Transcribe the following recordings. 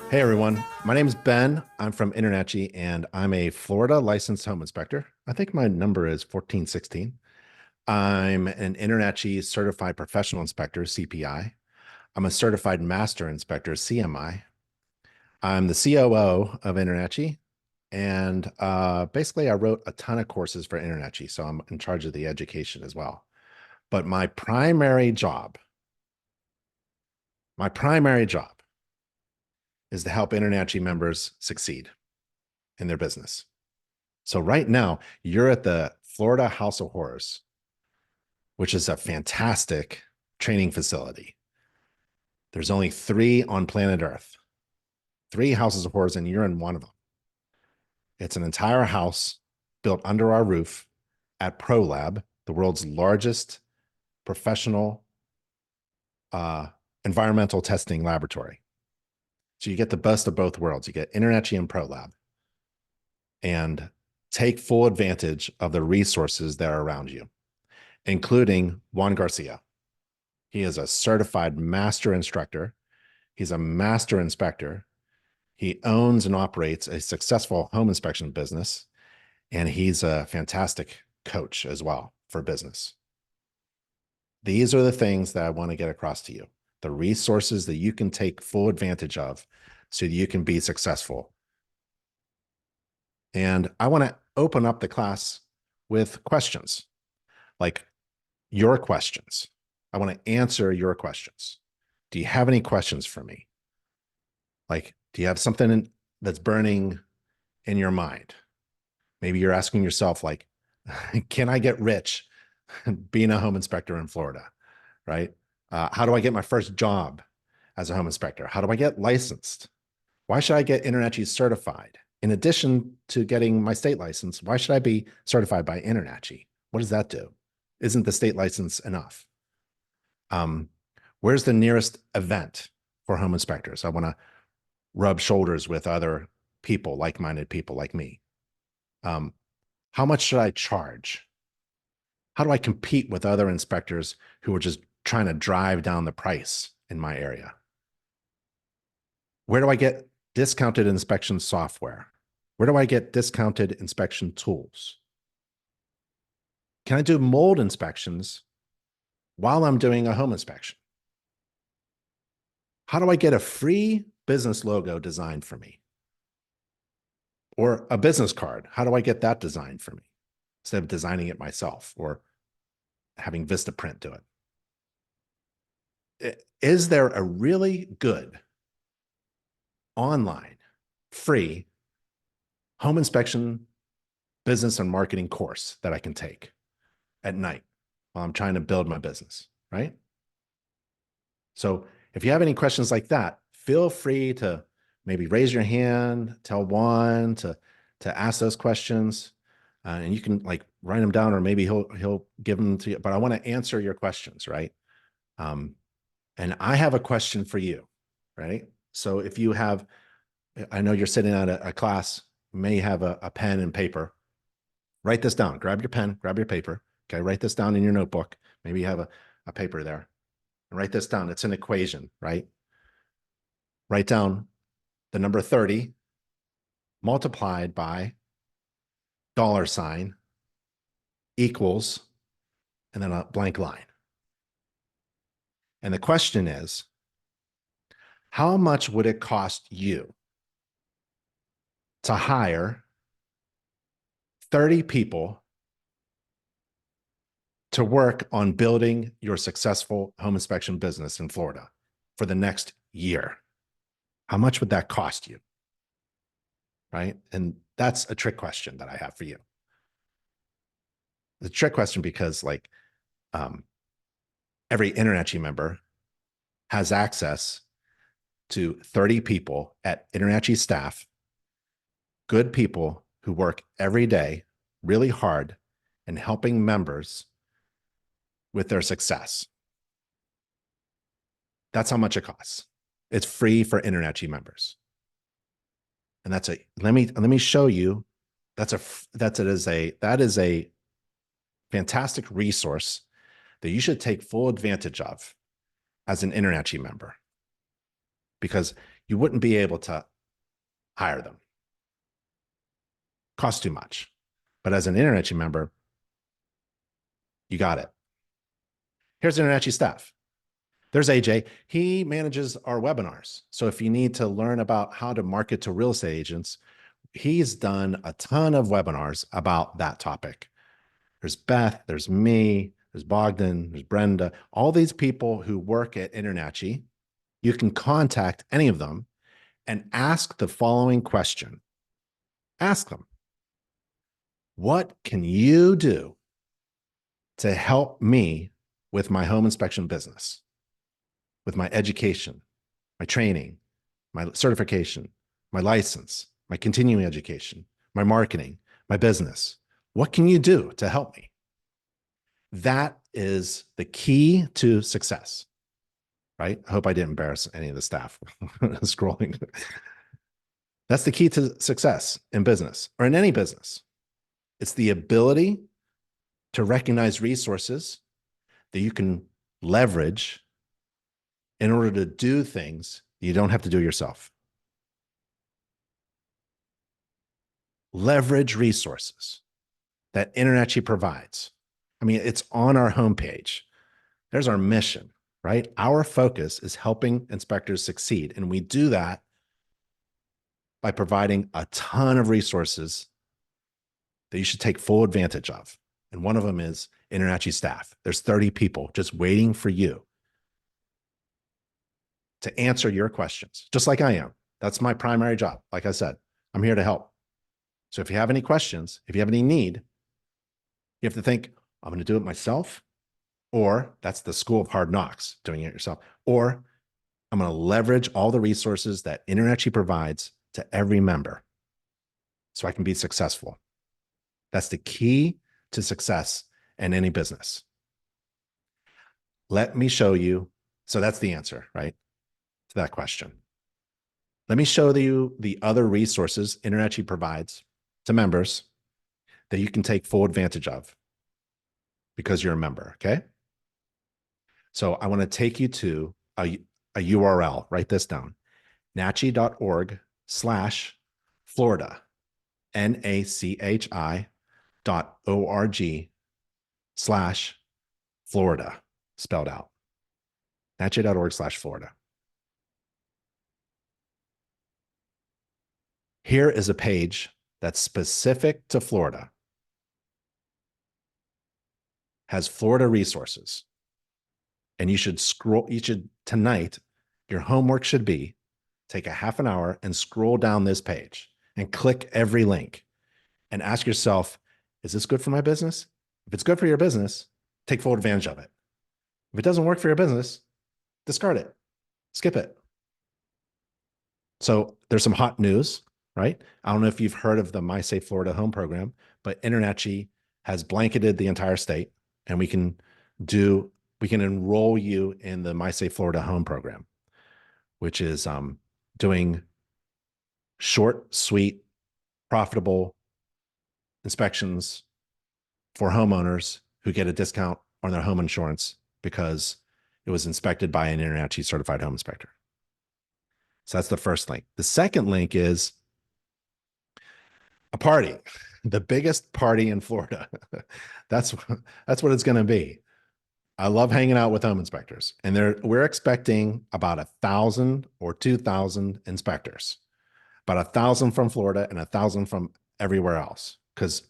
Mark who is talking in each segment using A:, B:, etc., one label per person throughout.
A: Hey everyone, my name is Ben. I'm from InterNACHI and I'm a Florida licensed home inspector. I think my number is 1416. I'm an InterNACHI certified professional inspector, CPI. I'm a certified master inspector, CMI. I'm the COO of InterNACHI, and basically I wrote a ton of courses for InterNACHI, so I'm in charge of the education as well. But my primary job is to help InterNACHI members succeed in their business. So right now, you're at the Florida House of Horrors, which is a fantastic training facility. There's only 3 on planet Earth, 3 houses of horrors, and you're in one of them. It's an entire house built under our roof at ProLab, the world's largest professional environmental testing laboratory. So you get the best of both worlds. You get InterNACHI and ProLab, and take full advantage of the resources that are around you, including Juan Garcia. He is a certified master instructor. He's a master inspector. He owns and operates a successful home inspection business, and he's a fantastic coach as well for business. These are the things that I want to get across to you, the resources that you can take full advantage of so that you can be successful. And I want to open up the class with questions, like your questions. I want to answer your questions. Do you have any questions for me? Like, do you have something that's burning in your mind? Maybe you're asking yourself, like, can I get rich being a home inspector in Florida, right? How do I get my first job as a home inspector? How do I get licensed? Why should I get InterNACHI certified? In addition to getting my state license, why should I be certified by InterNACHI? What does that do? Isn't the state license enough? Where's the nearest event for home inspectors? I want to rub shoulders with other people, like-minded people like me. How much should I charge? How do I compete with other inspectors who are just trying to drive down the price in my area? Where do I get discounted inspection software? Where do I get discounted inspection tools? Can I do mold inspections while I'm doing a home inspection? How do I get a free business logo designed for me? Or a business card, how do I get that designed for me instead of designing it myself or having Vistaprint do it? Is there a really good online, free home inspection business and marketing course that I can take at night while I'm trying to build my business, right? So if you have any questions like that, feel free to maybe raise your hand, tell Juan to ask those questions, and you can like write them down, or maybe he'll give them to you. But I want to answer your questions, right? And I have a question for you, right? So if you have, I know you're sitting at a class, you may have a pen and paper. Write this down. Grab your pen, grab your paper. Okay, write this down in your notebook. Maybe you have a paper there. And write this down. It's an equation, right? Write down the number 30 multiplied by $sign equals, and then a blank line. And the question is, how much would it cost you to hire 30 people to work on building your successful home inspection business in Florida for the next year? How much would that cost you? Right? And that's a trick question that I have for you. The trick question because like every InterNACHI member has access to 30 people at InterNACHI staff, good people who work every day really hard and helping members with their success. That's how much it costs. It's free for InterNACHI members. And that's let me show you. That is a fantastic resource that you should take full advantage of as an InterNACHI member, because you wouldn't be able to hire them. Costs too much. But as an InterNACHI member, you got it. Here's InterNACHI staff. There's AJ. He manages our webinars. So if you need to learn about how to market to real estate agents, he's done a ton of webinars about that topic. There's Beth, there's me, there's Bogdan, there's Brenda, all these people who work at InterNACHI. You can contact any of them and ask the following question. Ask them, what can you do to help me with my home inspection business, with my education, my training, my certification, my license, my continuing education, my marketing, my business? What can you do to help me? That is the key to success, right? I hope I didn't embarrass any of the staff scrolling. That's the key to success in business or in any business. It's the ability to recognize resources that you can leverage in order to do things you don't have to do yourself. Leverage resources that InterNACHI provides. I mean, it's on our homepage. There's our mission, right? Our focus is helping inspectors succeed. And we do that by providing a ton of resources that you should take full advantage of. And one of them is InterNACHI staff. There's 30 people just waiting for you to answer your questions, just like I am. That's my primary job. Like I said, I'm here to help. So if you have any questions, if you have any need, you have to think, I'm going to do it myself, or that's the school of hard knocks, doing it yourself, or I'm going to leverage all the resources that InterNACHI provides to every member so I can be successful. That's the key to success in any business. Let me show you. So that's the answer, right, to that question. Let me show you the other resources InterNACHI provides to members that you can take full advantage of because you're a member, okay? So I want to take you to a URL. Write this down. nachi.org/Florida, nachi.org/Florida, spelled out. nachi.org/Florida. Here is a page that's specific to Florida, has Florida resources. And you should tonight, your homework should be take a half an hour and scroll down this page and click every link and ask yourself, is this good for my business? If it's good for your business, take full advantage of it. If it doesn't work for your business, discard it, skip it. So there's some hot news, right? I don't know if you've heard of the My Safe Florida Home Program, but InterNACHI has blanketed the entire state, and we can enroll you in the My Safe Florida Home Program, which is doing short, sweet, profitable inspections for homeowners who get a discount on their home insurance because it was inspected by an InterNACHI certified home inspector. So that's the first link. The second link is a party, the biggest party in Florida. That's what it's going to be. I love hanging out with home inspectors, and we're expecting about 1,000 or 2,000 inspectors, about 1,000 from Florida and 1,000 from everywhere else, because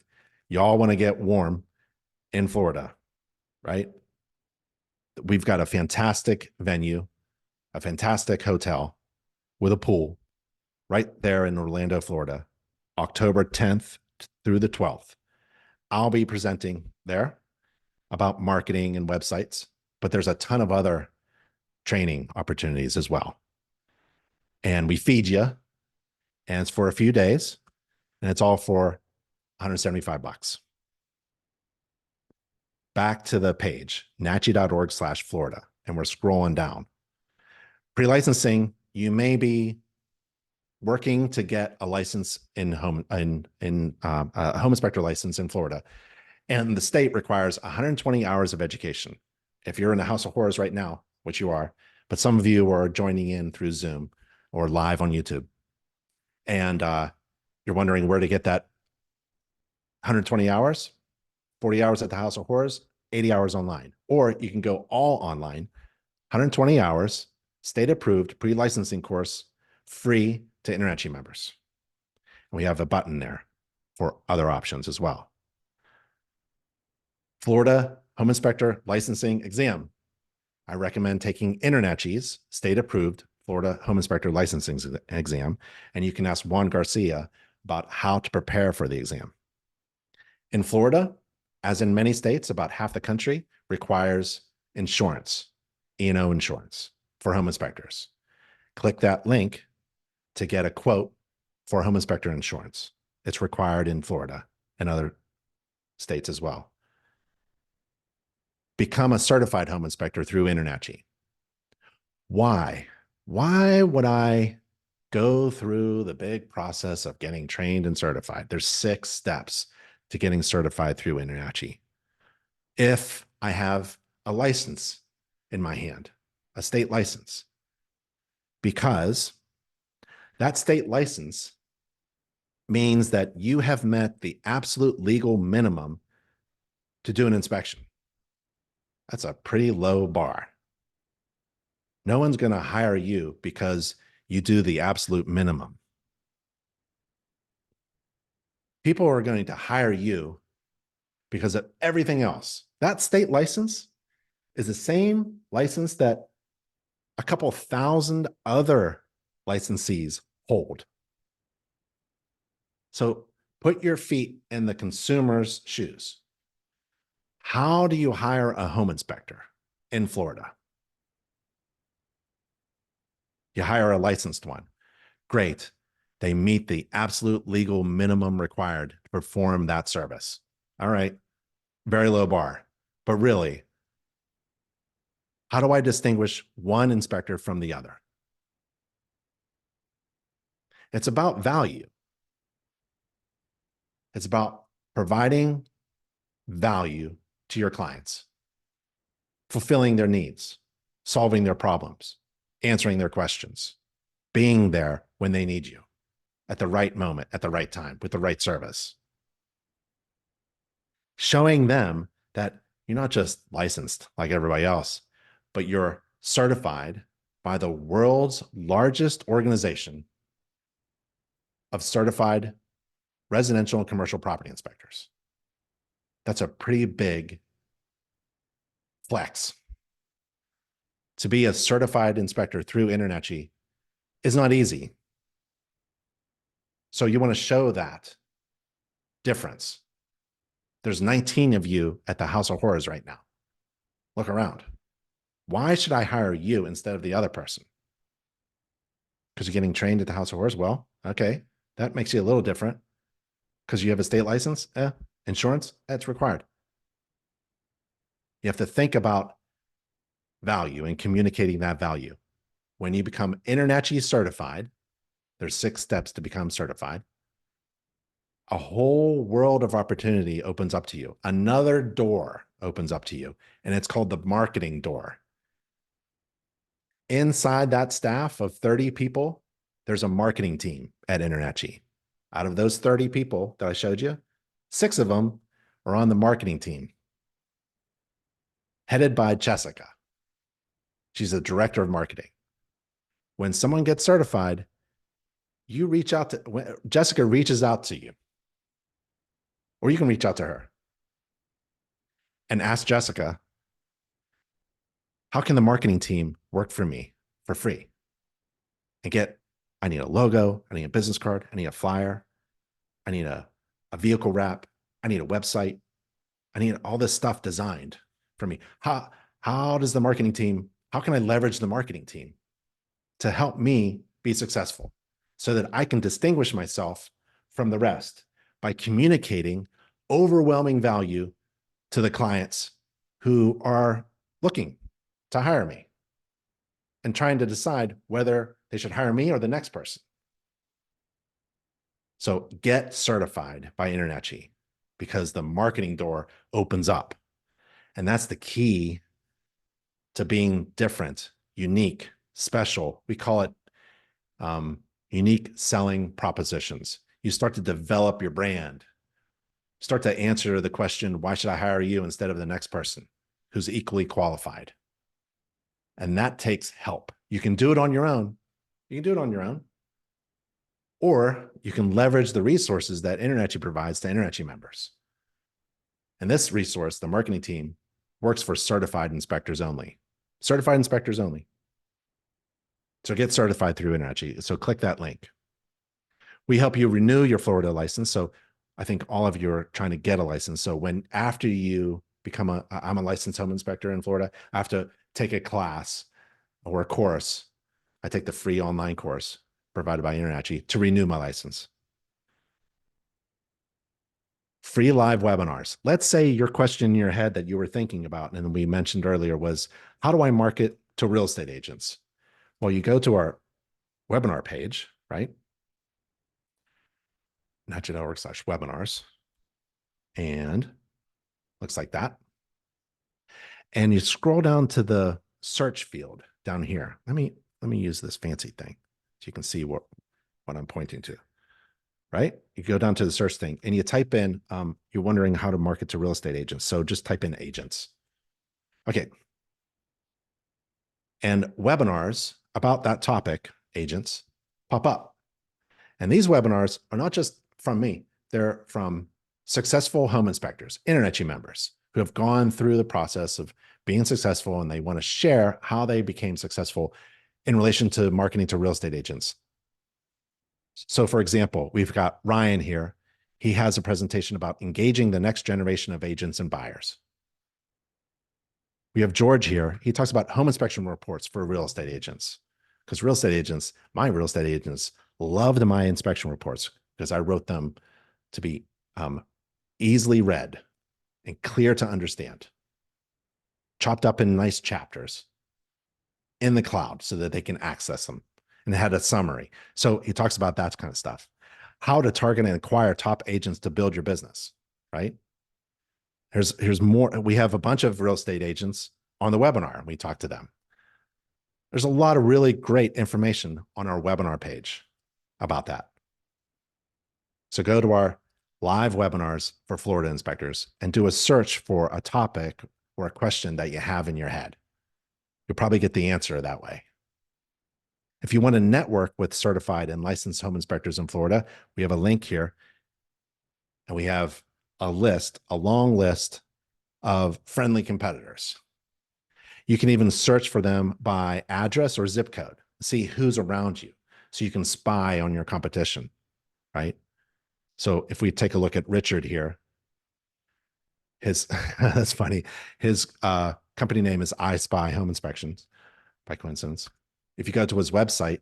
A: y'all want to get warm in Florida, right? We've got a fantastic venue, a fantastic hotel with a pool right there in Orlando, Florida, October 10th through the 12th. I'll be presenting there about marketing and websites, but there's a ton of other training opportunities as well. And we feed you, and it's for a few days, and it's all for $175. Back to the page, nachi.org/Florida, and we're scrolling down. Pre-licensing, you may be working to get a license a home inspector license in Florida, and the state requires 120 hours of education. If you're in a house of horrors right now, which you are, but some of you are joining in through Zoom, or live on YouTube. And you're wondering where to get that 120 hours, 40 hours at the House of Horrors, 80 hours online. Or you can go all online, 120 hours, state approved, pre-licensing course, free to InterNACHI members. And we have a button there for other options as well. Florida Home Inspector Licensing Exam. I recommend taking InterNACHI's state approved Florida Home Inspector Licensing Exam, and you can ask Juan Garcia about how to prepare for the exam. In Florida, as in many states, about half the country requires insurance, E&O insurance for home inspectors. Click that link to get a quote for home inspector insurance. It's required in Florida and other states as well. Become a certified home inspector through InterNACHI. Why? Why would I go through the big process of getting trained and certified? There's 6 steps to getting certified through InterNACHI. If I have a license in my hand, a state license, because that state license means that you have met the absolute legal minimum to do an inspection. That's a pretty low bar. No one's going to hire you because you do the absolute minimum. People are going to hire you because of everything else. That state license is the same license that a couple thousand other licensees hold. So put your feet in the consumer's shoes. How do you hire a home inspector in Florida? You hire a licensed one. Great. They meet the absolute legal minimum required to perform that service. All right. Very low bar. But really, how do I distinguish one inspector from the other? It's about value. It's about providing value to your clients, fulfilling their needs, solving their problems, answering their questions, being there when they need you at the right moment, at the right time, with the right service. Showing them that you're not just licensed like everybody else, but you're certified by the world's largest organization of certified residential and commercial property inspectors. That's a pretty big flex. To be a certified inspector through InterNACHI is not easy. So you want to show that difference. There's 19 of you at the House of Horrors right now. Look around. Why should I hire you instead of the other person? Because you're getting trained at the House of Horrors? Well, okay, that makes you a little different. Because you have a state license? Insurance? That's required. You have to think about value and communicating that value. When you become InterNACHI certified, there's 6 steps to become certified. A whole world of opportunity opens up to you. Another door opens up to you, and it's called the marketing door. Inside that staff of 30 people, there's a marketing team at InterNACHI. Out of those 30 people that I showed you, 6 of them are on the marketing team, headed by Jessica. She's the director of marketing. When someone gets certified, you reach out to, Jessica reaches out to you, or you can reach out to her and ask Jessica, how can the marketing team work for me for free? And I need a logo, I need a business card, I need a flyer, I need a vehicle wrap, I need a website, I need all this stuff designed for me. How does the marketing team, how can I leverage the marketing team to help me be successful so that I can distinguish myself from the rest by communicating overwhelming value to the clients who are looking to hire me and trying to decide whether they should hire me or the next person. So get certified by InterNACHI because the marketing door opens up. And that's the key to being different, unique, special. We call it unique selling propositions. You start to develop your brand, start to answer the question, why should I hire you instead of the next person who's equally qualified? And that takes help. You can do it on your own. You can do it on your own. Or you can leverage the resources that InterNACHI provides to InterNACHI members. And this resource, the marketing team, works for certified inspectors only. Certified inspectors only. So get certified through InterNACHI. So click that link. We help you renew your Florida license. So I think all of you are trying to get a license. So after you become I'm a licensed home inspector in Florida, I have to take a class or a course. I take the free online course provided by InterNACHI to renew my license. Free live webinars. Let's say your question in your head that you were thinking about, and we mentioned earlier, was how do I market to real estate agents? Well, you go to our webinar page, right? NACHI.org/webinars. And looks like that. And you scroll down to the search field down here. Let me use this fancy thing so you can see what I'm pointing to, right? You go down to the search thing and you type in, you're wondering how to market to real estate agents. So just type in agents. Okay. And webinars about that topic, agents, pop up. And these webinars are not just from me. They're from successful home inspectors, InterNACHI members who have gone through the process of being successful, and they want to share how they became successful in relation to marketing to real estate agents. So for example, we've got Ryan here. He has a presentation about engaging the next generation of agents and buyers. We have George here. He talks about home inspection reports for real estate agents, because my real estate agents loved my inspection reports because I wrote them to be easily read and clear to understand, chopped up in nice chapters in the cloud so that they can access them, and it had a summary. So he talks about that kind of stuff. How to target and acquire top agents to build your business, right? Here's more. We have a bunch of real estate agents on the webinar, and we talk to them. There's a lot of really great information on our webinar page about that. So go to our live webinars for Florida inspectors and do a search for a topic or a question that you have in your head. You'll probably get the answer that way. If you want to network with certified and licensed home inspectors in Florida, we have a link here, and we have a long list of friendly competitors. You can even search for them by address or zip code, see who's around you, so you can spy on your competition, right? So if we take a look at Richard here, that's funny. His company name is I Spy Home Inspections, by coincidence. If you go to his website,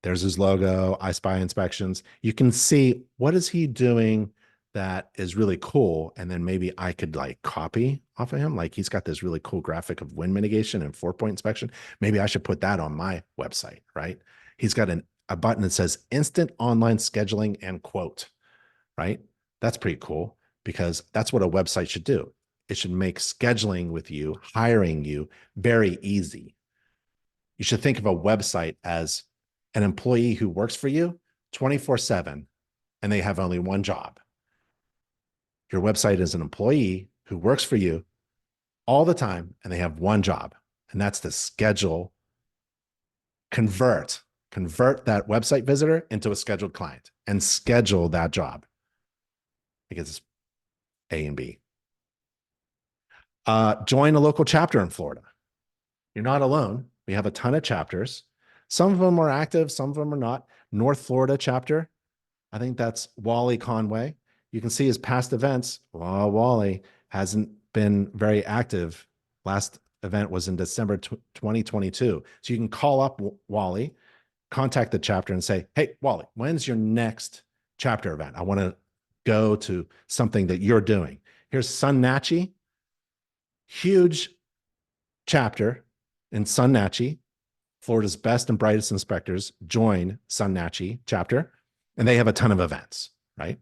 A: there's his logo, I Spy Inspections. You can see what is he doing that is really cool, and then maybe I could like copy off of him. Like he's got this really cool graphic of wind mitigation and 4-point inspection. Maybe I should put that on my website, right? He's got a button that says instant online scheduling and quote, right? That's pretty cool, because that's what a website should do. It should make scheduling with you, hiring you, very easy. You should think of a website as an employee who works for you 24/7, and they have only one job. Your website is an employee who works for you all the time, and they have one job, and that's to schedule, convert that website visitor into a scheduled client and schedule that job, because it's A and B. Join a local chapter in Florida. You're not alone. We have a ton of chapters. Some of them are active, some of them are not. North Florida chapter, I think that's Wally Conway. You can see his past events. Well, Wally hasn't been very active. Last event was in December 2022. So you can call up Wally, contact the chapter and say, hey, Wally, when's your next chapter event? I want to go to something that you're doing. Here's InterNACHI, huge chapter in InterNACHI. Florida's best and brightest inspectors join InterNACHI chapter, and they have a ton of events, right?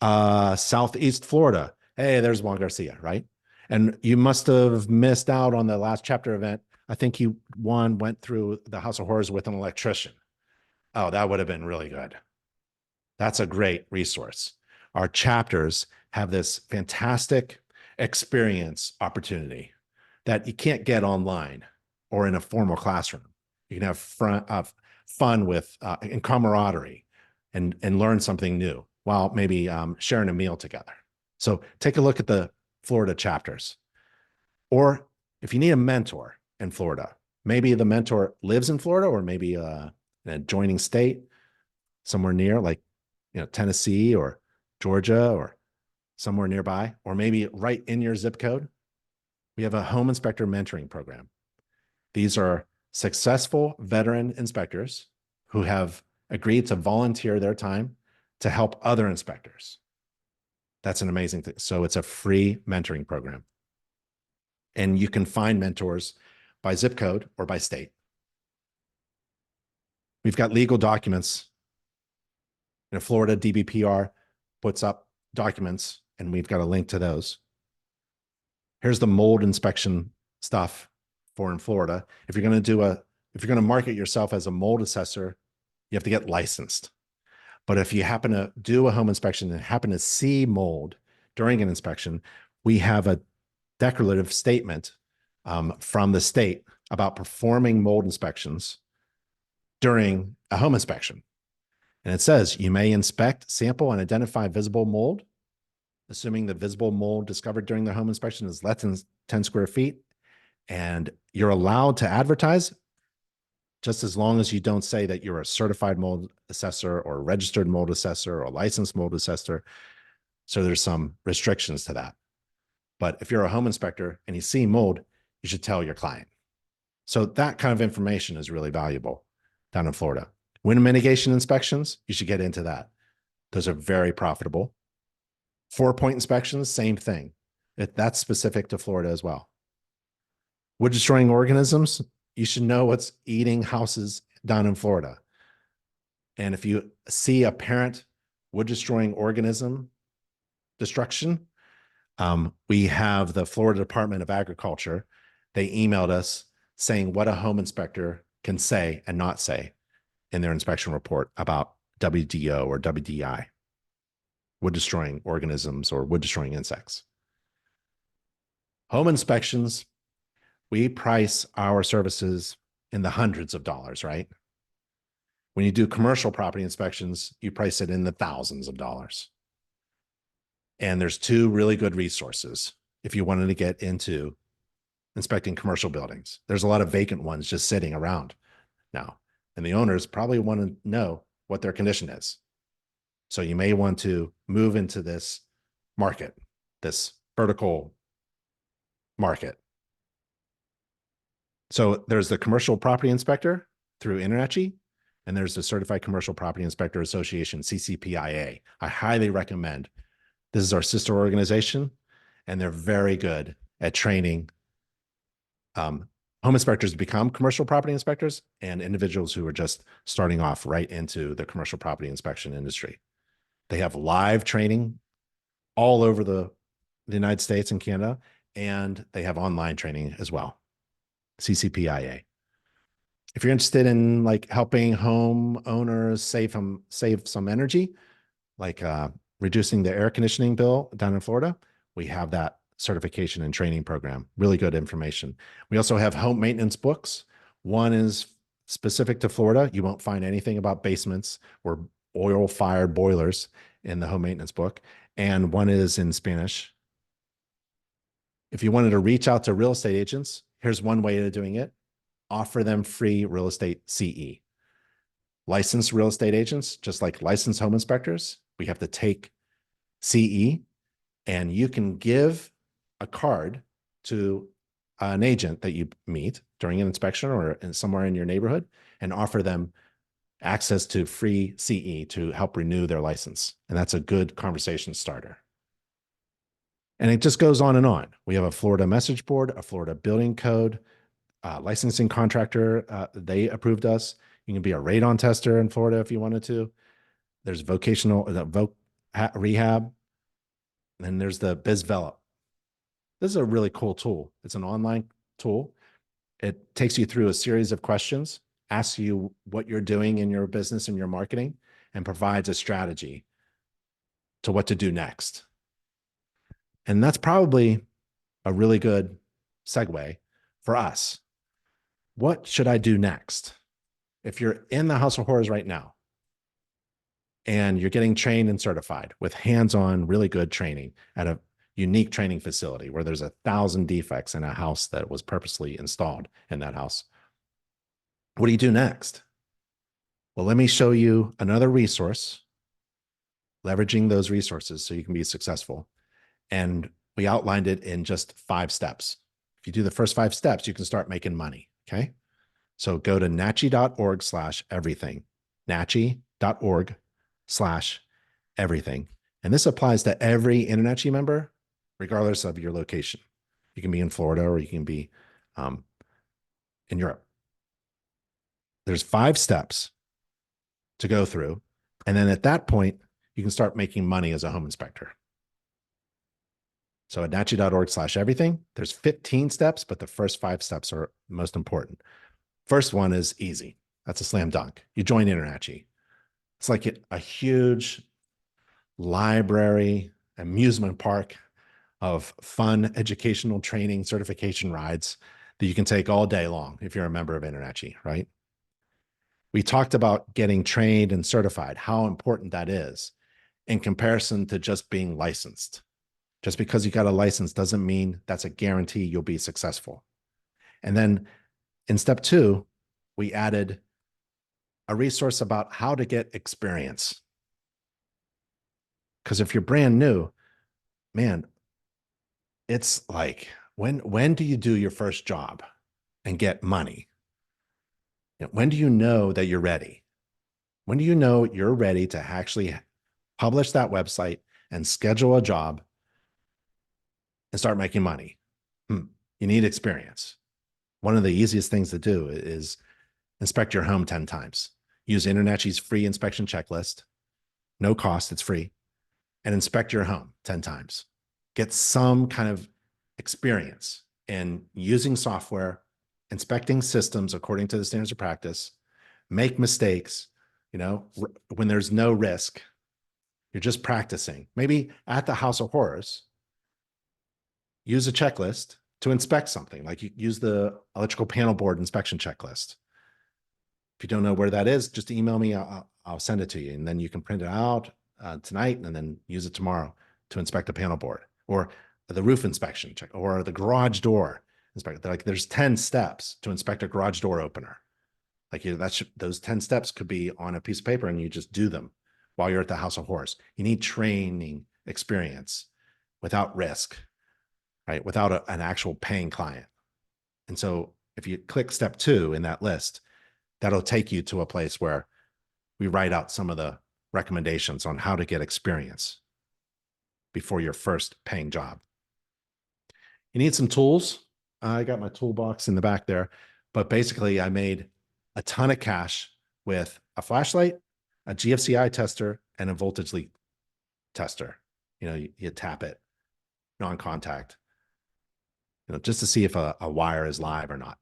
A: Southeast Florida. Hey, there's Juan Garcia, right? And you must have missed out on the last chapter event. I think Juan went through the House of Horrors with an electrician, Oh, that would have been really good. That's a great resource. Our chapters have this fantastic experience opportunity that you can't get online or in a formal classroom. You can have fun with and camaraderie and learn something new while maybe sharing a meal together. So take a look at the Florida chapters. Or if you need a mentor in Florida, maybe the mentor lives in Florida or maybe an adjoining state somewhere near, like Tennessee or Georgia or somewhere nearby, or maybe right in your zip code. We have a home inspector mentoring program. These are successful veteran inspectors who have agreed to volunteer their time to help other inspectors. That's an amazing thing. So it's a free mentoring program. And you can find mentors by zip code or by state. We've got legal documents. Florida DBPR puts up documents, and we've got a link to those. Here's the mold inspection stuff for in Florida. If you're going to market yourself as a mold assessor, you have to get licensed. But if you happen to do a home inspection and happen to see mold during an inspection, we have a declarative statement from the state about performing mold inspections during a home inspection. And it says you may inspect, sample, and identify visible mold, assuming the visible mold discovered during the home inspection is less than 10 square feet. And you're allowed to advertise just as long as you don't say that you're a certified mold assessor or a registered mold assessor or a licensed mold assessor. So there's some restrictions to that. But if you're a home inspector and you see mold, you should tell your client. So that kind of information is really valuable down in Florida. Wind mitigation inspections, you should get into that. Those are very profitable. 4-point inspections, same thing. That's specific to Florida as well. Wood destroying organisms, you should know what's eating houses down in Florida. And if you see apparent wood destroying organism destruction, we have the Florida Department of Agriculture. They emailed us saying what a home inspector can say and not say in their inspection report about WDO or WDI, wood destroying organisms or wood destroying insects. Home inspections, we price our services in the hundreds of dollars, right? When you do commercial property inspections, you price it in the thousands of dollars. And there's two really good resources if you wanted to get into inspecting commercial buildings. There's a lot of vacant ones just sitting around now, and the owners probably want to know what their condition is. So you may want to move into this market, this vertical market. So there's the commercial property inspector through InterNACHI, and there's the Certified Commercial Property Inspector Association, CCPIA. I highly recommend. This is our sister organization, and they're very good at training home inspectors to become commercial property inspectors and individuals who are just starting off right into the commercial property inspection industry. They have live training all over the United States and Canada, and they have online training as well. CCPIA. If you're interested in like helping homeowners save some energy, like reducing the air conditioning bill down in Florida, we have that certification and training program. Really good information. We also have home maintenance books. One is specific to Florida. You won't find anything about basements or oil-fired boilers in the home maintenance book. And one is in Spanish. If you wanted to reach out to real estate agents, here's one way of doing it. Offer them free real estate CE. Licensed real estate agents, just like licensed home inspectors, we have to take CE, and you can give a card to an agent that you meet during an inspection or somewhere in your neighborhood and offer them access to free CE to help renew their license. And that's a good conversation starter. And it just goes on and on. We have a Florida message board, a Florida building code, licensing contractor. They approved us. You can be a radon tester in Florida if you wanted to. There's vocational rehab. And then there's the BizVelop. This is a really cool tool. It's an online tool. It takes you through a series of questions asks you what you're doing in your business and your marketing, and provides a strategy to what to do next. And that's probably a really good segue for us. What should I do next? If you're in the House of Horrors right now and you're getting trained and certified with hands-on, really good training at a unique training facility where there's 1,000 defects in a house that was purposely installed in that house, what do you do next? Well, let me show you another resource, leveraging those resources so you can be successful. And we outlined it in just 5 steps. If you do the first 5 steps, you can start making money. Okay. So go to nachi.org/everything, nachi.org/everything. And this applies to every InterNACHI member, regardless of your location. You can be in Florida or you can be in Europe. There's 5 steps to go through. And then at that point, you can start making money as a home inspector. So at nachi.org/everything, there's 15 steps, but the first 5 steps are most important. First one is easy. That's a slam dunk. You join InterNACHI. It's like a huge library, amusement park of fun educational training certification rides that you can take all day long if you're a member of InterNACHI, right? We talked about getting trained and certified, how important that is in comparison to just being licensed. Just because you got a license doesn't mean that's a guarantee you'll be successful. And then in step 2, we added a resource about how to get experience. Because if you're brand new, man, it's like, when do you do your first job and get money? When do you know that you're ready? When do you know you're ready to actually publish that website and schedule a job and start making money? You need experience. One of the easiest things to do is inspect your home 10 times. Use InterNACHI's free inspection checklist. No cost, it's free. And inspect your home 10 times. Get some kind of experience in using software, inspecting systems according to the standards of practice, make mistakes, when there's no risk. You're just practicing. Maybe at the House of Horrors, use a checklist to inspect something, like you use the electrical panel board inspection checklist. If you don't know where that is, just email me. I'll send it to you, and then you can print it out tonight and then use it tomorrow to inspect a panel board, or the roof inspection check, or the garage door inspection. Like, there's 10 steps to inspect a garage door opener. Like, those 10 steps could be on a piece of paper, and you just do them while you're at the House of Horrors. You need training experience without risk, right? Without an actual paying client. And so if you click step 2 in that list, that'll take you to a place where we write out some of the recommendations on how to get experience before your first paying job. You need some tools. I got my toolbox in the back there, but basically I made a ton of cash with a flashlight, a GFCI tester, and a voltage leak tester. You tap it, non-contact, just to see if a wire is live or not.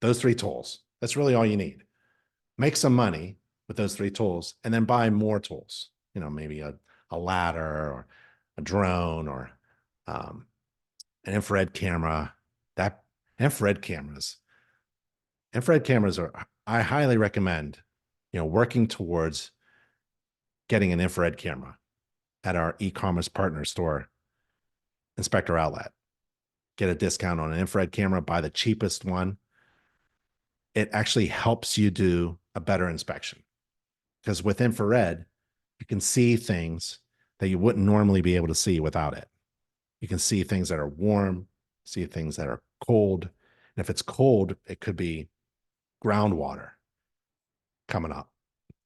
A: Those 3 tools, that's really all you need. Make some money with those 3 tools, and then buy more tools, maybe a ladder or a drone or an infrared camera. That infrared cameras are, I highly recommend, working towards getting an infrared camera at our e-commerce partner store, Inspector Outlet. Get a discount on an infrared camera, buy the cheapest one. It actually helps you do a better inspection, because with infrared, you can see things that you wouldn't normally be able to see without it. You can see things that are warm, see things that are cold. And if it's cold, it could be groundwater coming up.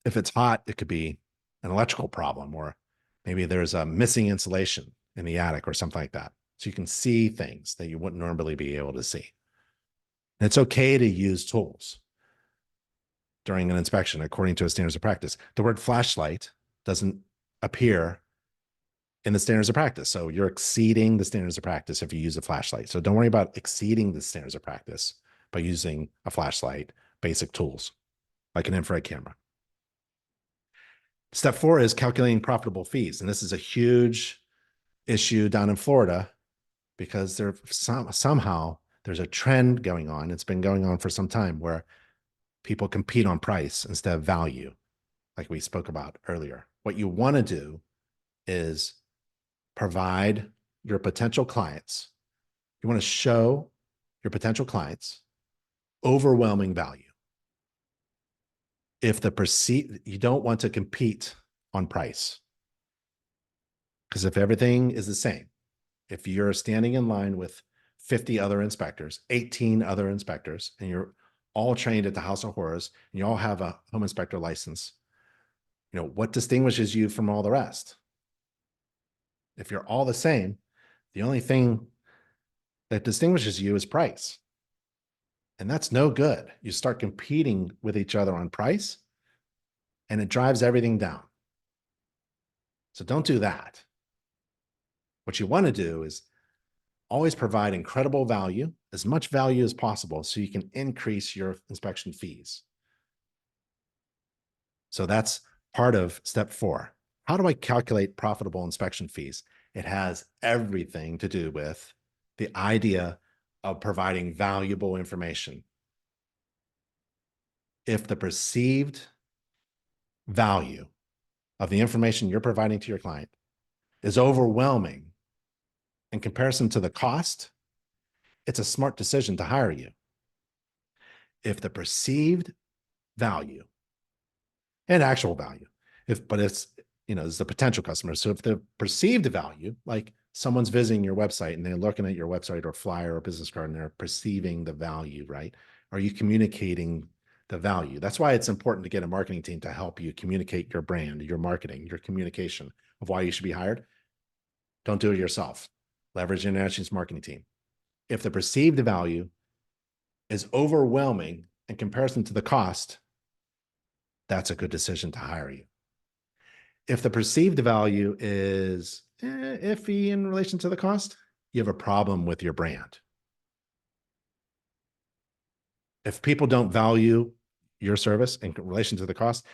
A: If it's hot, it could be an electrical problem, or maybe there's a missing insulation in the attic or something like that. So you can see things that you wouldn't normally be able to see. And it's okay to use tools during an inspection according to a standards of practice. The word flashlight doesn't appear in the standards of practice. So you're exceeding the standards of practice if you use a flashlight. So don't worry about exceeding the standards of practice by using a flashlight basic tools like an infrared camera. Step 4 is calculating profitable fees. And this is a huge issue down in Florida because somehow there's a trend going on. It's been going on for some time where people compete on price instead of value, like we spoke about earlier. What you want to do is provide your potential clients, you want to show your potential clients overwhelming value. If you don't want to compete on price, because if everything is the same, if you're standing in line with 50 other inspectors, 18 other inspectors, and you're all trained at the House of Horrors, and you all have a home inspector license, what distinguishes you from all the rest? If you're all the same, the only thing that distinguishes you is price. And that's no good. You start competing with each other on price, and it drives everything down. So don't do that. What you want to do is always provide incredible value, as much value as possible, so you can increase your inspection fees. So that's part of step 4. How do I calculate profitable inspection fees? It has everything to do with the idea of providing valuable information. If the perceived value of the information you're providing to your client is overwhelming in comparison to the cost, it's a smart decision to hire you. If the perceived value and actual value, but it's the potential customer. So if the perceived value, like someone's visiting your website and they're looking at your website or flyer or business card and they're perceiving the value, right? Are you communicating the value? That's why it's important to get a marketing team to help you communicate your brand, your marketing, your communication of why you should be hired. Don't do it yourself. Leverage InterNACHI's marketing team. If the perceived value is overwhelming in comparison to the cost, that's a good decision to hire you. If the perceived value is iffy in relation to the cost, you have a problem with your brand. If people don't value your service in relation to the cost,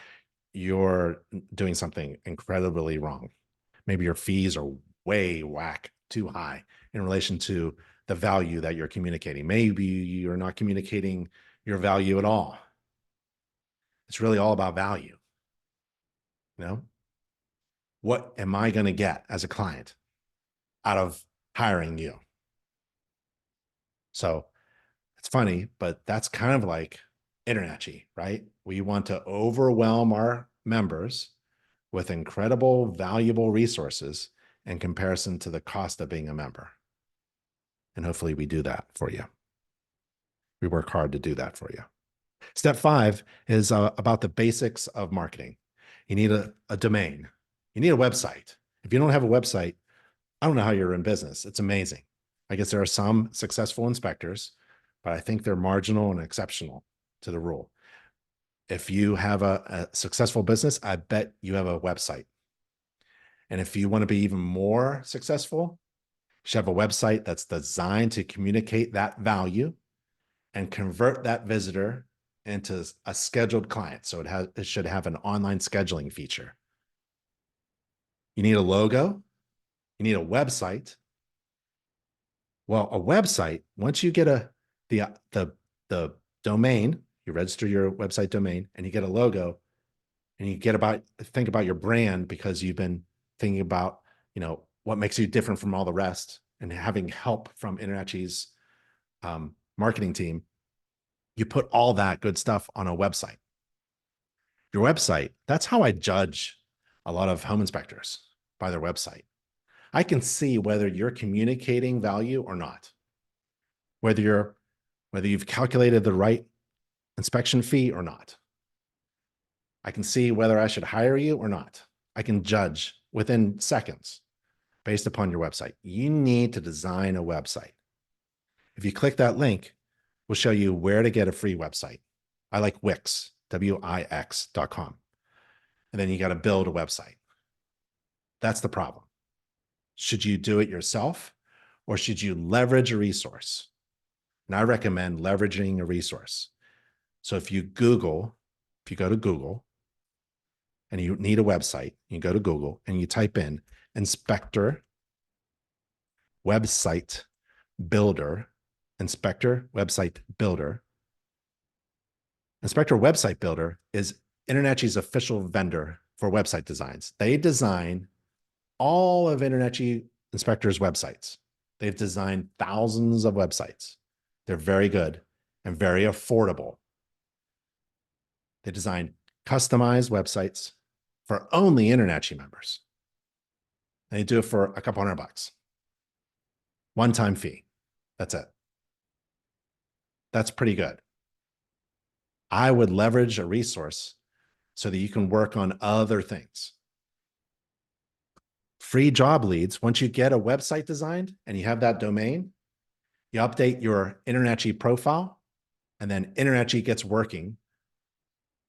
A: you're doing something incredibly wrong. Maybe your fees are way too high in relation to the value that you're communicating. Maybe you're not communicating your value at all. It's really all about value. What am I going to get as a client out of hiring you? So it's funny, but that's kind of like InterNACHI, right? We want to overwhelm our members with incredible, valuable resources in comparison to the cost of being a member. And hopefully we do that for you. We work hard to do that for you. Step 5 is about the basics of marketing. You need a domain. You need a website. If you don't have a website, I don't know how you're in business. It's amazing. I guess there are some successful inspectors, but I think they're marginal and exceptional to the rule. If you have a successful business, I bet you have a website. And if you want to be even more successful, you should have a website that's designed to communicate that value and convert that visitor into a scheduled client. So it should have an online scheduling feature. You need a logo. You need a website. Well, a website, once you get the domain, you register your website domain and you get a logo and you think about your brand, because you've been thinking about, what makes you different from all the rest, and having help from InterNACHI's marketing team. You put all that good stuff on a website. Your website, that's how I judge a lot of home inspectors, by their website. I can see whether you're communicating value or not, whether you've calculated the right inspection fee or not. I can see whether I should hire you or not. I can judge within seconds based upon your website. You need to design a website. If you click that link, we'll show you where to get a free website. I like Wix, Wix.com. And then you got to build a website. That's the problem. Should you do it yourself, or should you leverage a resource? And I recommend leveraging a resource. So if you go to Google and you need a website, you go to Google and you type in inspector website builder, inspector website builder. Inspector website builder is InterNACHI's official vendor for website designs. They design all of InterNACHI Inspector's websites. They've designed thousands of websites. They're very good and very affordable. They design customized websites for only InterNACHI members. And they do it for a couple $100. One-time fee. That's it. That's pretty good. I would leverage a resource so that you can work on other things. Free job leads. Once you get a website designed and you have that domain, you update your InterNACHI profile, and then InterNACHI gets working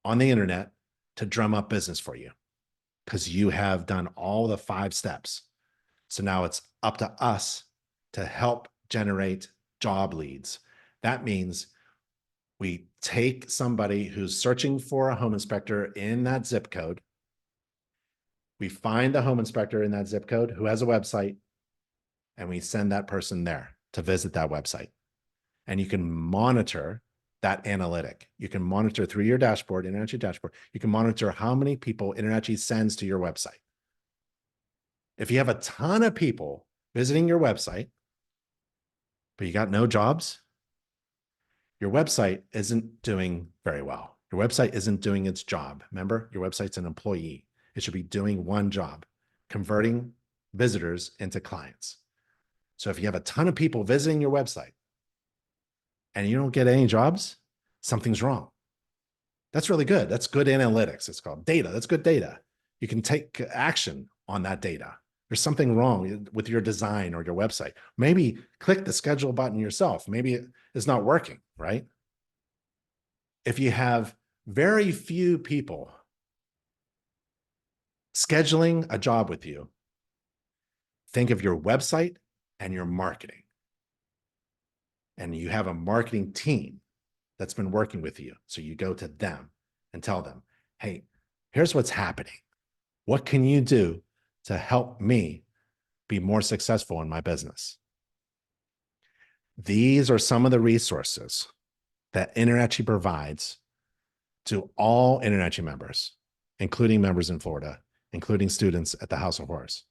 A: on the internet to drum up business for you because you have done all the 5 steps. So now it's up to us to help generate job leads. That means we take somebody who's searching for a home inspector in that zip code. We find the home inspector in that zip code who has a website, and we send that person there to visit that website. And you can monitor that analytic. You can monitor through your dashboard, InterNACHI dashboard. You can monitor how many people InterNACHI sends to your website. If you have a ton of people visiting your website, but you got no jobs, your website isn't doing very well. Your website isn't doing its job. Remember, your website's an employee. It should be doing one job, converting visitors into clients. So if you have a ton of people visiting your website and you don't get any jobs, something's wrong. That's really good. That's good analytics. It's called data. That's good data. You can take action on that data. There's something wrong with your design or your website. Maybe click the schedule button yourself. Maybe it's not working, right? If you have very few people scheduling a job with you, think of your website and your marketing. And you have a marketing team that's been working with you. So you go to them and tell them, hey, here's what's happening. What can you do to help me be more successful in my business? These are some of the resources that InterNACHI provides to all InterNACHI members, including members in Florida, including students at the House of Horrors.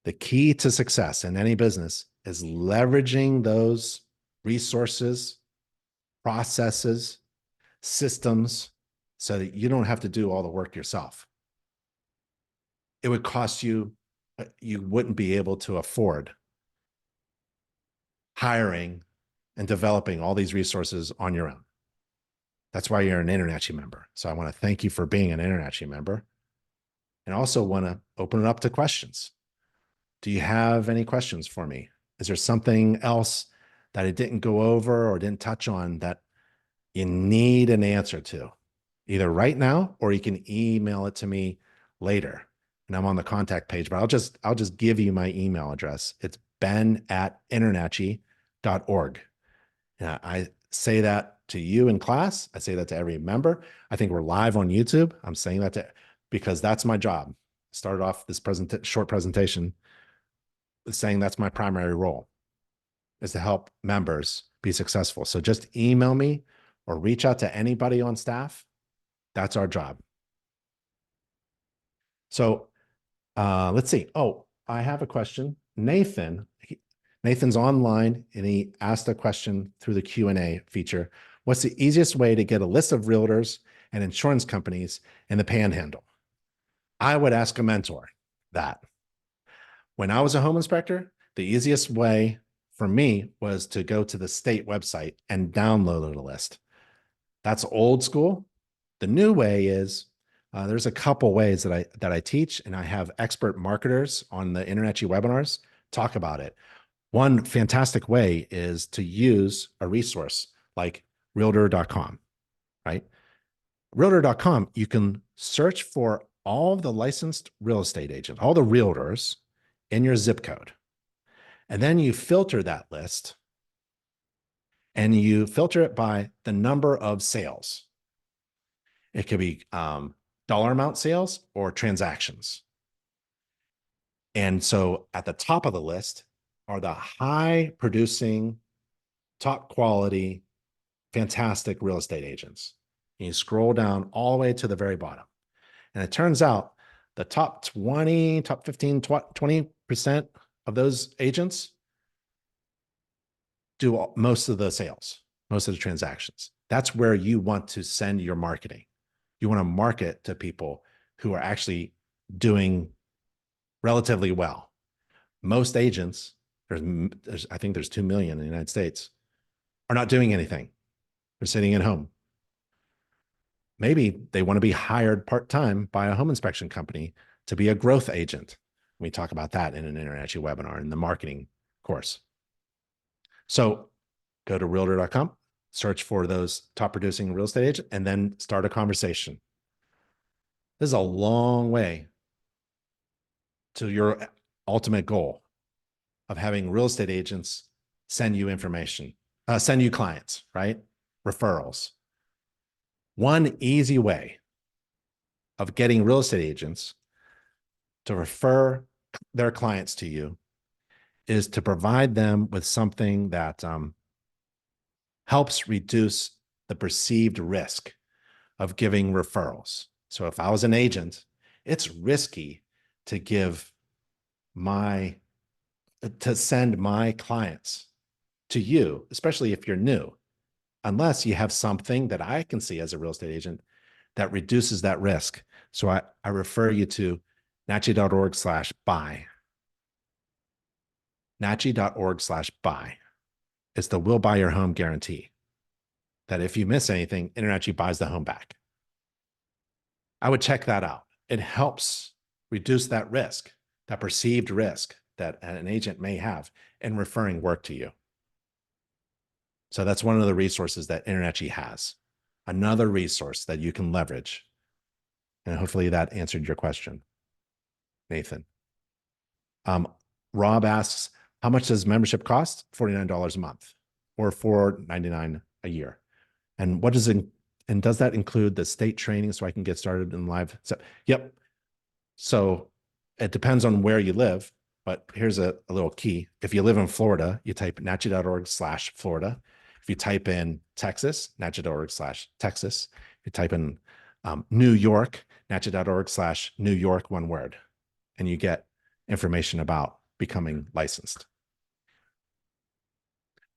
A: The key to success in any business is leveraging those resources, processes, systems, so that you don't have to do all the work yourself. It would cost you, you wouldn't be able to afford hiring and developing all these resources on your own. That's why you're an InterNACHI member. So I want to thank you for being an InterNACHI member, and also want to open it up to questions. Do you have any questions for me? Is there something else that I didn't go over or didn't touch on that you need an answer to, either right now, or you can email it to me later? And I'm on the contact page, but I'll just give you my email address. It's ben@internachi.org. And I say that to you in class. I say that to every member. I think we're live on YouTube. I'm saying that because that's my job. Started off this short presentation with saying that's my primary role, is to help members be successful. So just email me or reach out to anybody on staff. That's our job. So let's see. Oh, I have a question. Nathan's online, and he asked a question through the Q&A feature. What's the easiest way to get a list of realtors and insurance companies in the Panhandle? I would ask a mentor that. When I was a home inspector, the easiest way for me was to go to the state website and download a list. That's old school. The new way is there's a couple ways that I teach, and I have expert marketers on the InterNACHI webinars talk about it. One fantastic way is to use a resource like realtor.com, right? Realtor.com, you can search for all the licensed real estate agents, all the realtors in your zip code. And then you filter that list and you filter it by the number of sales. It could be dollar amount sales or transactions. And so at the top of the list are the high producing, top quality, fantastic real estate agents. And you scroll down all the way to the very bottom. And it turns out the top 20, top 15, 20% of those agents do most of the sales, most of the transactions. That's where you want to send your marketing. You want to market to people who are actually doing relatively well. Most agents, I think there's 2 million in the United States, are not doing anything. They're sitting at home. Maybe they want to be hired part-time by a home inspection company to be a growth agent. We talk about that in an InterNACHI webinar in the marketing course. So go to realtor.com, search for those top producing real estate agents, and then start a conversation. This is a long way to your ultimate goal of having real estate agents send you information, send you clients, right? Referrals. One easy way of getting real estate agents to refer their clients to you is to provide them with something that helps reduce the perceived risk of giving referrals. So if I was an agent, it's risky to send my clients to you, especially if you're new, unless you have something that I can see as a real estate agent that reduces that risk. So I refer you to nachi.org/buy. nachi.org/buy. It's the we'll buy your home guarantee that if you miss anything, InterNACHI buys the home back. I would check that out. It helps reduce that risk, that perceived risk that an agent may have in referring work to you. So that's one of the resources that InterNACHI has. Another resource that you can leverage. And hopefully that answered your question, Nathan. Rob asks, how much does membership cost? $49 a month or $4.99 a year. And what does it, and does that include the state training so I can get started in live? So, yep. So it depends on where you live, but here's a little key. If you live in Florida, you type nachi.org/Florida. If you type in Texas, nachi.org/Texas. If you type in New York, nachi.org/New York, one word, and you get information about becoming licensed.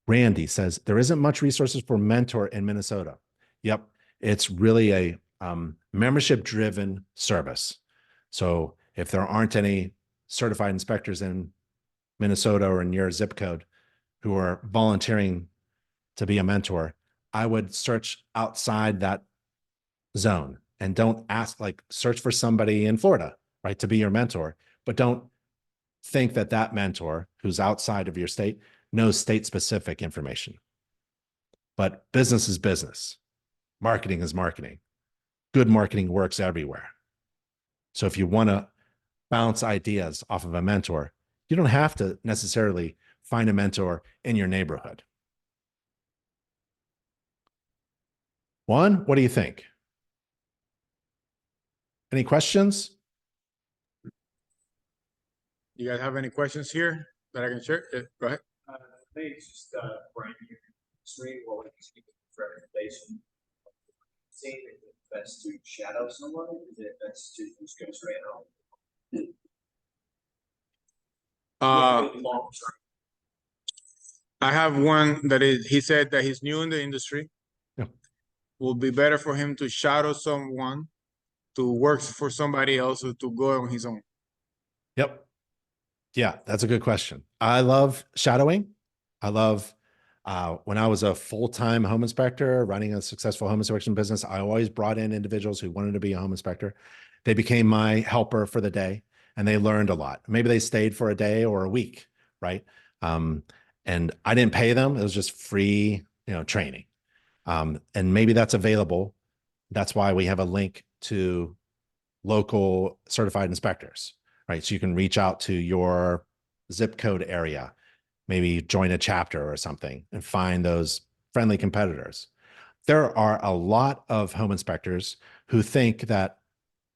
A: Randy says, there isn't much resources for Mentor in Minnesota. Yep, it's really a membership-driven service. So if there aren't any certified inspectors in Minnesota or in your zip code who are volunteering to be a mentor, I would search outside that zone and don't ask, like, search for somebody in Florida, right, to be your mentor, but don't think that that mentor who's outside of your state knows state-specific information. But business is business. Marketing is marketing. Good marketing works everywhere. So if you want to bounce ideas off of a mentor, you don't have to necessarily find a mentor in your neighborhood. Juan, what do you think? Any questions?
B: You guys have any questions here that I can share? Go ahead.
C: Maybe it's just brand new industry. What would you speak for recommendation? Saying that it's best to shadow someone? Is it best to just go straight home?
B: I have one that is, he said that he's new in the industry.
A: Yeah.
B: Will be better for him to shadow someone, to work for somebody else, or to go on his own.
A: Yep. Yeah, that's a good question. I love shadowing. I love when I was a full-time home inspector running a successful home inspection business, I always brought in individuals who wanted to be a home inspector. They became my helper for the day and they learned a lot. Maybe they stayed for a day or a week, right? And I didn't pay them. It was just free, training. And maybe that's available. That's why we have a link to local certified inspectors, right? So you can reach out to your zip code area, maybe join a chapter or something and find those friendly competitors. There are a lot of home inspectors who think that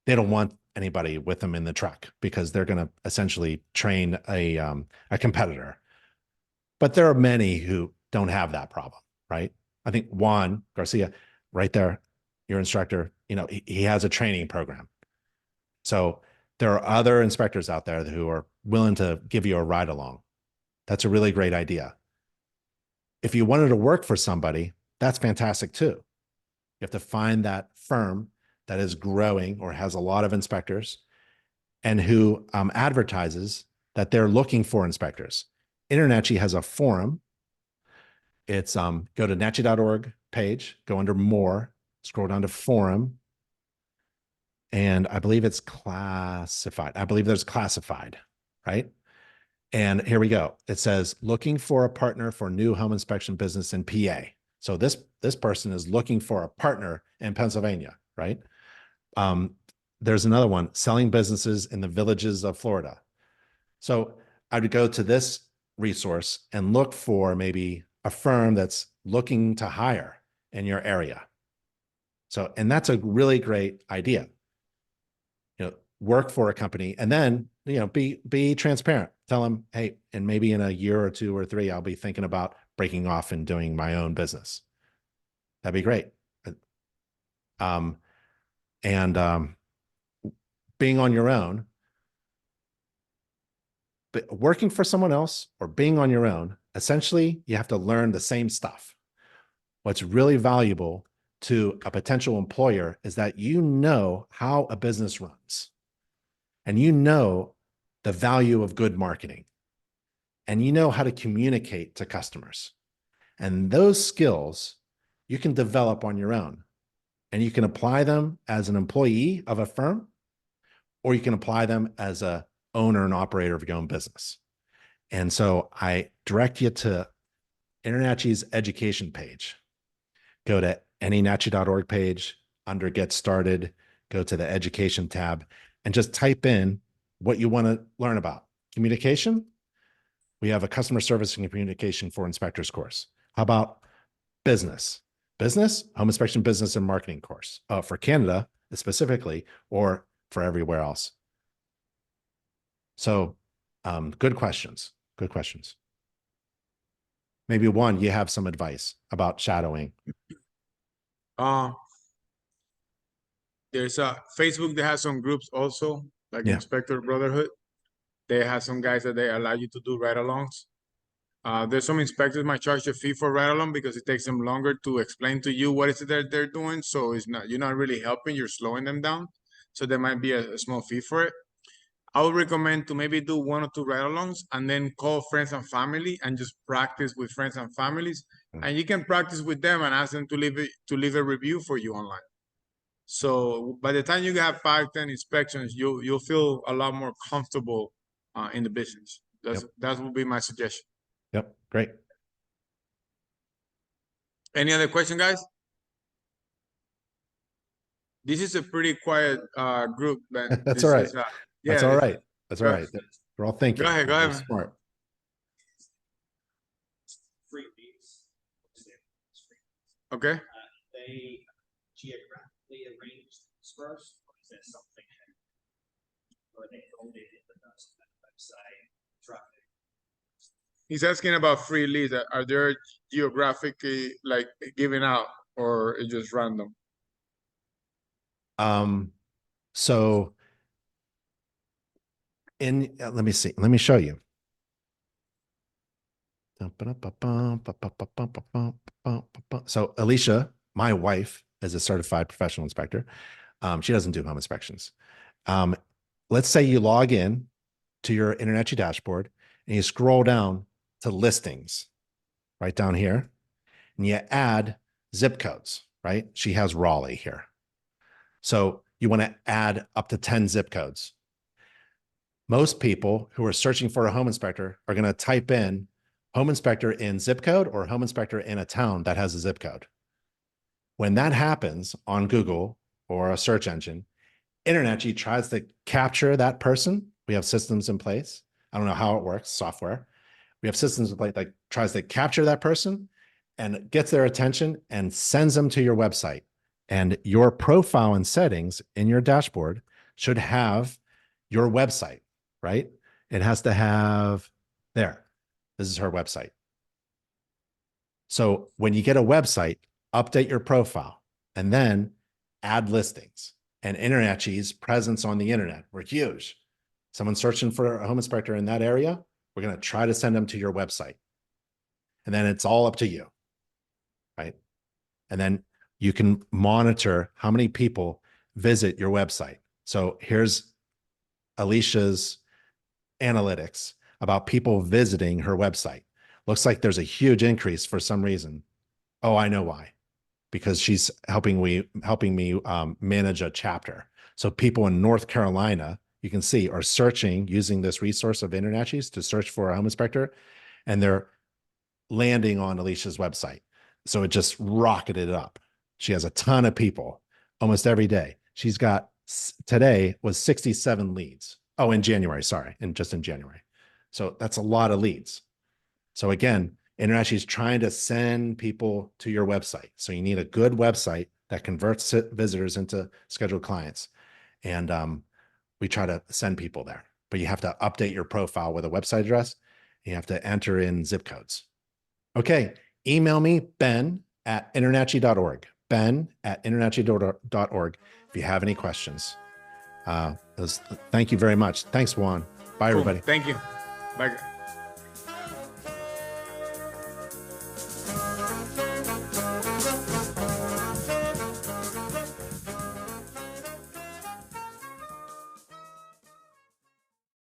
A: they don't want anybody with them in the truck because they're going to essentially train a competitor. But there are many who don't have that problem, right? I think Juan Garcia, right there, your instructor, he has a training program. So there are other inspectors out there who are willing to give you a ride along. That's a really great idea. If you wanted to work for somebody, that's fantastic too. You have to find that firm that is growing or has a lot of inspectors and who advertises that they're looking for inspectors. InterNACHI has a forum. It's go to nachi.org page, go under more, scroll down to forum, and I believe it's classified. I believe there's classified, right? And here we go. It says looking for a partner for new home inspection business in PA. So this person is looking for a partner in Pennsylvania, right? There's another one, selling businesses in the villages of Florida. So I would go to this resource and look for maybe a firm that's looking to hire in your area. So, and that's a really great idea. Work for a company and then, be transparent. Tell them, hey, and maybe in a year or 2 or 3, I'll be thinking about breaking off and doing my own business. That'd be great. Being on your own, but working for someone else or being on your own, essentially, you have to learn the same stuff. What's really valuable to a potential employer is that you know how a business runs and you know the value of good marketing and you know how to communicate to customers. And those skills you can develop on your own and you can apply them as an employee of a firm, or you can apply them as a owner and operator of your own business. And so I direct you to InterNACHI's education page. Go to anynachi.org page, under Get Started, go to the Education tab, and just type in what you want to learn about. Communication, we have a customer service and communication for inspectors course. How about business? Business, home inspection, business, and marketing course for Canada specifically, or for everywhere else. So good questions, good questions. Maybe one, you have some advice about shadowing.
B: There's a Facebook that has some groups also, like
A: Yeah.
B: Inspector Brotherhood. They have some guys that they allow you to do ride-alongs. There's some inspectors might charge a fee for ride-along because it takes them longer to explain to you what is it that they're doing. So you're not really helping, you're slowing them down. So there might be a small fee for it. I would recommend to maybe do 1 or 2 ride-alongs and then call friends and family and just practice with friends and families. And you can practice with them and ask them to leave a review for you online. So by the time you have 5, 10 inspections, you'll feel a lot more comfortable in the business. That would be my suggestion.
A: Yep, great.
B: Any other question, guys? This is a pretty quiet group, man.
A: That's all right. That's all right. That's all right. We're all thinking.
B: Go ahead,
A: We're
B: man.
A: smart.
C: Free leaves.
B: Okay.
C: They geographically arranged for us, or is that something or they donated the website traffic?
B: He's asking about free leads. Are they geographically like given out, or is just random?
A: So let me see. Let me show you. So Alicia, my wife, is a certified professional inspector. She doesn't do home inspections. Let's say you log in to your InterNACHI dashboard and you scroll down to listings right down here and you add zip codes, right? She has Raleigh here. So you want to add up to 10 zip codes. Most people who are searching for a home inspector are going to type in home inspector in zip code or home inspector in a town that has a zip code. When that happens on Google or a search engine, InterNACHI tries to capture that person. We have systems in place. I don't know how it works, software. We have systems in place that tries to capture that person and gets their attention and sends them to your website. And your profile and settings in your dashboard should have your website, right? It has to have there. This is her website. So when you get a website, update your profile and then add listings. And InterNACHI's presence on the internet, we're huge. Someone searching for a home inspector in that area, we're going to try to send them to your website. And then it's all up to you, right? And then you can monitor how many people visit your website. So here's Alicia's analytics about people visiting her website. Looks like there's a huge increase for some reason. Oh, I know why. Because she's helping me manage a chapter. So people in North Carolina, you can see, are searching using this resource of InterNACHI's to search for a home inspector, and they're landing on Alicia's website. So it just rocketed up. She has a ton of people almost every day. She's got, today was 67 leads. Oh, in January, sorry, just in January. So that's a lot of leads. So again, InterNACHI's trying to send people to your website. So you need a good website that converts visitors into scheduled clients. And we try to send people there, but you have to update your profile with a website address. And you have to enter in zip codes. Okay, email me, ben@internachi.org, ben@internachi.org if you have any questions. Thank you very much. Thanks, Juan. Bye,
B: Cool.
A: everybody.
B: Thank you. Bye.